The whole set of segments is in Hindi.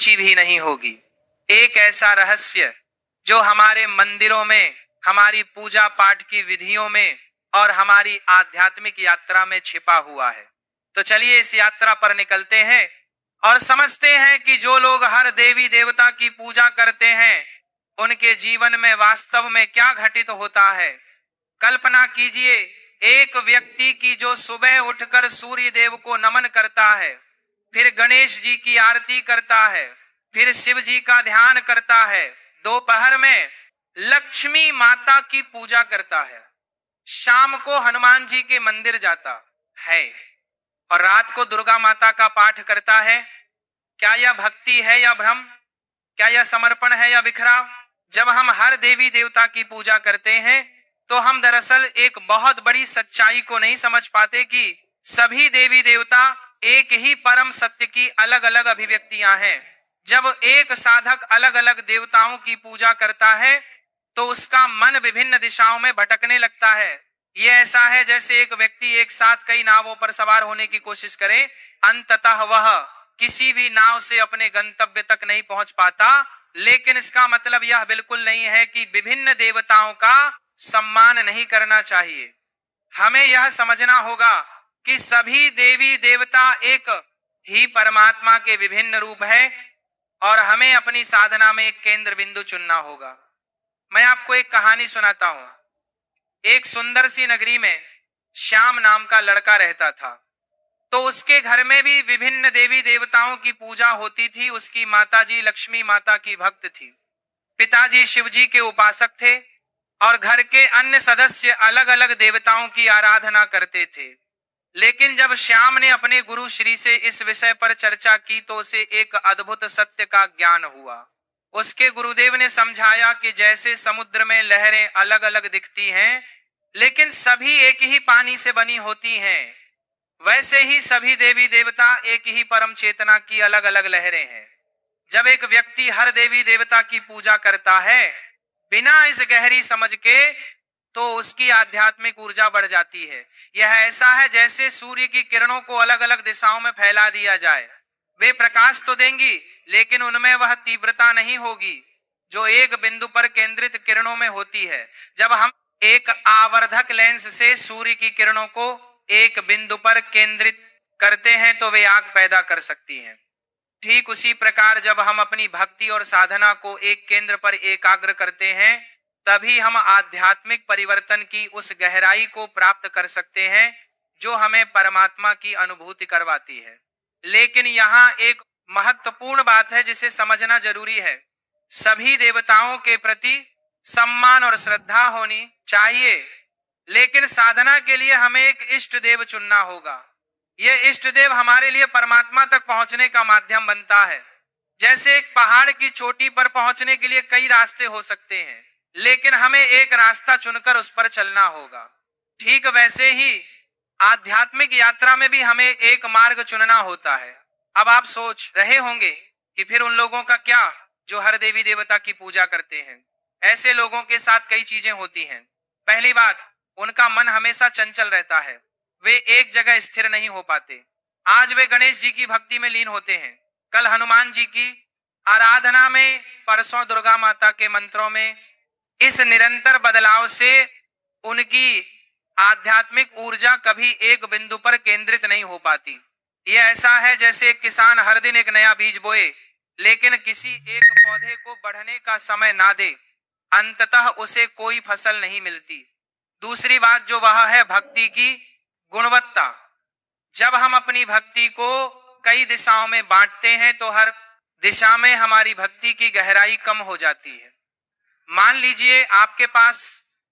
रुचि भी नहीं होगी। एक ऐसा रहस्य जो हमारे मंदिरों में, हमारी पूजा पाठ की विधियों में और हमारी आध्यात्मिक यात्रा में छिपा हुआ है। तो चलिए इस यात्रा पर निकलते हैं और समझते हैं कि जो लोग हर देवी देवता की पूजा करते हैं, उनके जीवन में वास्तव में क्या घटित होता है। कल्पना कीजिए एक व्यक्ति की जो सुबह उठकर सूर्य देव को नमन करता है, फिर गणेश जी की आरती करता है, फिर शिव जी का ध्यान करता है, दोपहर में लक्ष्मी माता की पूजा करता है, शाम को हनुमान जी के मंदिर जाता है और रात को दुर्गा माता का पाठ करता है। क्या यह भक्ति है या भ्रम? क्या यह समर्पण है या बिखराव? जब हम हर देवी देवता की पूजा करते हैं तो हम दरअसल एक बहुत बड़ी सच्चाई को नहीं समझ पाते कि सभी देवी देवता एक ही परम सत्य की अलग अलग अभिव्यक्तियां हैं। जब एक साधक अलग अलग देवताओं की पूजा करता है तो उसका मन विभिन्न दिशाओं में भटकने लगता है। ये ऐसा है जैसे एक व्यक्ति एक साथ कई नावों पर सवार होने की कोशिश करे, अंततः वह किसी भी नाव से अपने गंतव्य तक नहीं पहुंच पाता। लेकिन इसका मतलब यह बिल्कुल नहीं है कि विभिन्न देवताओं का सम्मान नहीं करना चाहिए। हमें यह समझना होगा कि सभी देवी देवता एक ही परमात्मा के विभिन्न रूप है और हमें अपनी साधना में एक केंद्र बिंदु चुनना होगा। मैं आपको एक कहानी सुनाता हूं। एक सुंदर सी नगरी में श्याम नाम का लड़का रहता था। तो उसके घर में भी विभिन्न देवी देवताओं की पूजा होती थी। उसकी माताजी लक्ष्मी माता की भक्त थी, पिताजी शिवजी के उपासक थे और घर के अन्य सदस्य अलग अलग देवताओं की आराधना करते थे। लेकिन जब श्याम ने अपने गुरु श्री से इस विषय पर चर्चा की तो उसे एक अद्भुत सत्य का ज्ञान हुआ। उसके गुरुदेव ने समझाया कि जैसे समुद्र में लहरें अलग अलग दिखती हैं, लेकिन सभी एक ही पानी से बनी होती हैं, वैसे ही सभी देवी देवता एक ही परम चेतना की अलग अलग लहरें हैं। जब एक व्यक्ति हर देवी देवता की पूजा करता है बिना इस गहरी समझ के, तो उसकी आध्यात्मिक ऊर्जा बढ़ जाती है। यह ऐसा है जैसे सूर्य की किरणों को अलग अलग दिशाओं में फैला दिया जाए। वे प्रकाश तो देंगी, लेकिन उनमें वह तीव्रता नहीं होगी जो एक बिंदु पर केंद्रित किरणों में होती है। जब हम एक आवर्धक लेंस से सूर्य की किरणों को एक बिंदु पर केंद्रित करते हैं तो वे आग पैदा कर सकती हैं। ठीक उसी प्रकार जब हम अपनी भक्ति और साधना को एक केंद्र पर एकाग्र करते हैं, तभी हम आध्यात्मिक परिवर्तन की उस गहराई को प्राप्त कर सकते हैं जो हमें परमात्मा की अनुभूति करवाती है। लेकिन यहाँ एक महत्वपूर्ण बात है जिसे समझना जरूरी है। सभी देवताओं के प्रति सम्मान और श्रद्धा होनी चाहिए, लेकिन साधना के लिए हमें एक इष्ट देव चुनना होगा। यह इष्ट देव हमारे लिए परमात्मा तक पहुंचने का माध्यम बनता है। जैसे एक पहाड़ की चोटी पर पहुंचने के लिए कई रास्ते हो सकते हैं, लेकिन हमें एक रास्ता चुनकर उस पर चलना होगा। ठीक वैसे ही आध्यात्मिक यात्रा में भी हमें एक मार्ग चुनना होता है। अब आप सोच रहे होंगे कि फिर उन लोगों का क्या जो हर देवी देवता की पूजा करते हैं। ऐसे लोगों के साथ कई चीजें होती हैं। पहली बात, उनका मन हमेशा चंचल रहता है, वे एक जगह स्थिर नहीं हो पाते। आज वे गणेश जी की भक्ति में लीन होते हैं, कल हनुमान जी की आराधना में, परसों दुर्गा माता के मंत्रों में। इस निरंतर बदलाव से उनकी आध्यात्मिक ऊर्जा कभी एक बिंदु पर केंद्रित नहीं हो पाती। यह ऐसा है जैसे एक किसान हर दिन एक नया बीज बोए, लेकिन किसी एक पौधे को बढ़ने का समय ना दे, अंततः उसे कोई फसल नहीं मिलती। दूसरी बात जो वह है भक्ति की गुणवत्ता। जब हम अपनी भक्ति को कई दिशाओं में बांटते हैं तो हर दिशा में हमारी भक्ति की गहराई कम हो जाती है। मान लीजिए आपके पास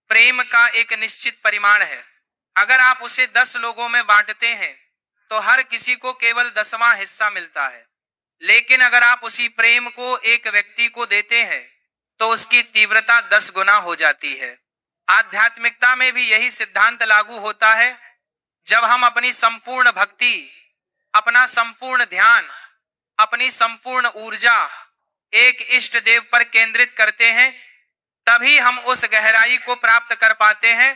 प्रेम का एक निश्चित परिमाण है। अगर आप उसे 10 लोगों में बांटते हैं तो हर किसी को केवल 10वां हिस्सा मिलता है। लेकिन अगर आप उसी प्रेम को एक व्यक्ति को देते हैं तो उसकी तीव्रता 10 गुना हो जाती है। आध्यात्मिकता में भी यही सिद्धांत लागू होता है। जब हम अपनी संपूर्ण भक्ति, अपना संपूर्ण ध्यान, अपनी संपूर्ण ऊर्जा एक इष्ट देव पर केंद्रित करते हैं, तभी हम उस गहराई को प्राप्त कर पाते हैं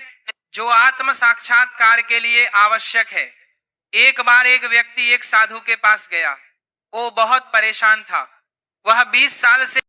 जो आत्म साक्षात्कार के लिए आवश्यक है। एक बार एक व्यक्ति एक साधु के पास गया। वो बहुत परेशान था। वह 20 साल से